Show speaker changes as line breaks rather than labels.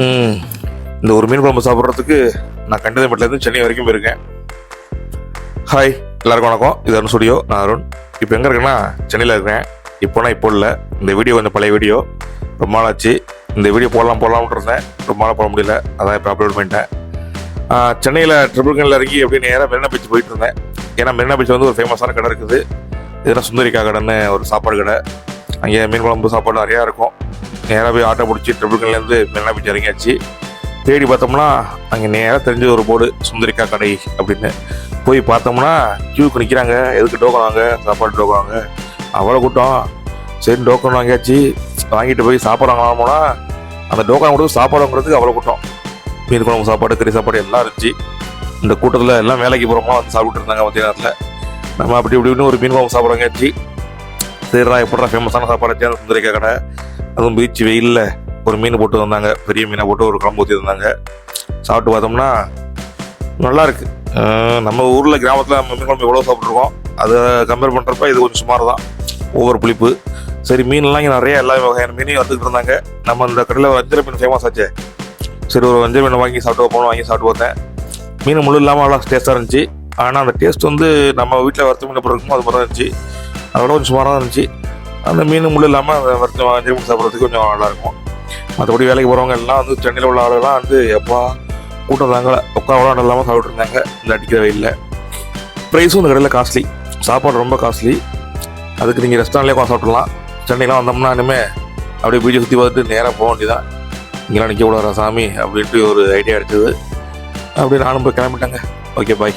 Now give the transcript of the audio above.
ம் இந்த ஒரு மீன் குழம்பு சாப்பிட்றதுக்கு நான் கண்டதம்பட்டிலேருந்து சென்னை வரைக்கும் போயிருக்கேன். ஹாய், எல்லாருக்கும் வணக்கம். இது அருண் ஸ்டுடியோ. நான் அருண். இப்போ எங்கே இருக்கேன்னா சென்னையில் இருக்கிறேன். இப்போ இல்லை. இந்த வீடியோ கொஞ்சம் பழைய வீடியோ, ரொம்ப நாள் ஆச்சு. இந்த வீடியோ போடலாம்னு இருந்தேன், ரொம்ப நாள் போட முடியல, அதான் இப்போ அப்லோட் பண்ணிட்டேன். சென்னையில் ட்ரிபிள்கனில் இறங்கி அப்படியே நேராக மெரினா பீச் போயிட்டு இருந்தேன். ஏன்னா மெரினா பீச் வந்து ஒரு ஃபேமஸான கடை இருக்குது. இதெல்லாம் சுந்தரிக்கா கடைன்னு ஒரு சாப்பாடு கடை. அங்கே மீன் குழம்பு சாப்பாடு நிறையா இருக்கும். நேராக போய் ஆட்டோ பிடிச்சி ட்ரிபிள்கன்லேருந்து மெரினா பீச் இறங்கியாச்சு. தேடி பார்த்தோம்னா அங்கே நேராக தெரிஞ்ச ஒரு போர்டு, சுந்தரிக்கா கடை அப்படின்னு. போய் பார்த்தோம்னா கியூக்கு நிற்கிறாங்க. எதுக்கு டோக்கன் வாங்க, சாப்பாடு டோக்கன் வாங்க. அவ்வளோ கூட்டம். சரி டோக்கன் வாங்கியாச்சு. வாங்கிட்டு போய் சாப்பாடு வாங்கலாம் போனால் அந்த டோக்கன் கொடுத்து சாப்பாடு வாங்குறதுக்கு அவ்வளோ கூட்டம். மீன் குழம்பு சாப்பாடு, கறி சாப்பாடு எல்லாம் இருந்துச்சு. இந்த கூட்டத்தில் எல்லாம் வேலைக்கு போகிறோமா வந்து சாப்பிட்டு இருந்தாங்க மத்திய நேரத்தில். நம்ம அப்படி இப்படின்னு ஒரு மீன் குழம்பு சாப்பாடு வாங்கியாச்சு. சரிடா, எப்படா ஃபேமஸான சாப்பாடு வச்சு அந்த சுந்தரிக்கா கடை, அதுவும் பீச் வெயிலில் ஒரு மீன் போட்டு வந்தாங்க. பெரிய மீனை போட்டு ஒரு குழம்பு ஊற்றி வந்தாங்க. சாப்பிட்டு பார்த்தோம்னா நல்லா இருக்கு. நம்ம ஊரில் கிராமத்தில் மீன் குழம்பு எவ்வளோ சாப்பிட்ருக்கோம், அதை கம்பேர் பண்ணுறப்ப இது கொஞ்சம் சுமார் தான். ஒவ்வொரு புளிப்பு. சரி, மீன்லாம் இங்கே நிறைய எல்லா வகையான மீனையும் வந்துட்டு இருந்தாங்க. நம்ம இந்த கடையில் வஞ்சர மீன் ஃபேமஸ் ஆச்சு. சரி, ஒரு வஞ்சர மீனை வாங்கி சாப்பிட்டு போகணும், வாங்கி சாப்பிட்டு பார்த்தேன். மீன் முழு இல்லாமல் நல்லா டேஸ்ட்டாக இருந்துச்சு. ஆனால் அந்த டேஸ்ட் வந்து நம்ம வீட்டில் வறுத்த மீன் எப்படி இருக்குமோ அது மாதிரி தான் இருந்துச்சு. அதோட கொஞ்சம் சுமாராக தான் இருந்துச்சு. அந்த மீன் முழு இல்லாமல் அந்த வறுத்த வஞ்சர மீன் சாப்பிட்றதுக்கு கொஞ்சம் நல்லாயிருக்கும். மற்றபடி வேலைக்கு போகிறவங்க எல்லாம் வந்து சென்னையில் உள்ள ஆளுலாம் வந்து எப்பா கூட்டம் தாங்க உட்கார இல்லாமல் சாப்பிட்டு இருந்தாங்க இந்த அடிக்கிற வெயிலில். ப்ரைஸும் இந்த கடையில் காஸ்ட்லி. சாப்பாடு ரொம்ப காஸ்ட்லி. அதுக்கு நீங்கள் ரெஸ்டாரண்ட்லேயே உட்காந்து சாப்பிட்லாம். சென்னையெலாம் வந்தோம்னா இனிமேல் அப்படியே பீச்சை சுற்றி பார்த்துட்டு நேராக போக வேண்டியதான். இங்கெல்லாம் நிற்க கூடாதா சாமி அப்படின்ட்டு ஒரு ஐடியா எடுத்தது. அப்படியே நானும் போய் கிளம்பிட்டேங்க. ஓகே, பாய்.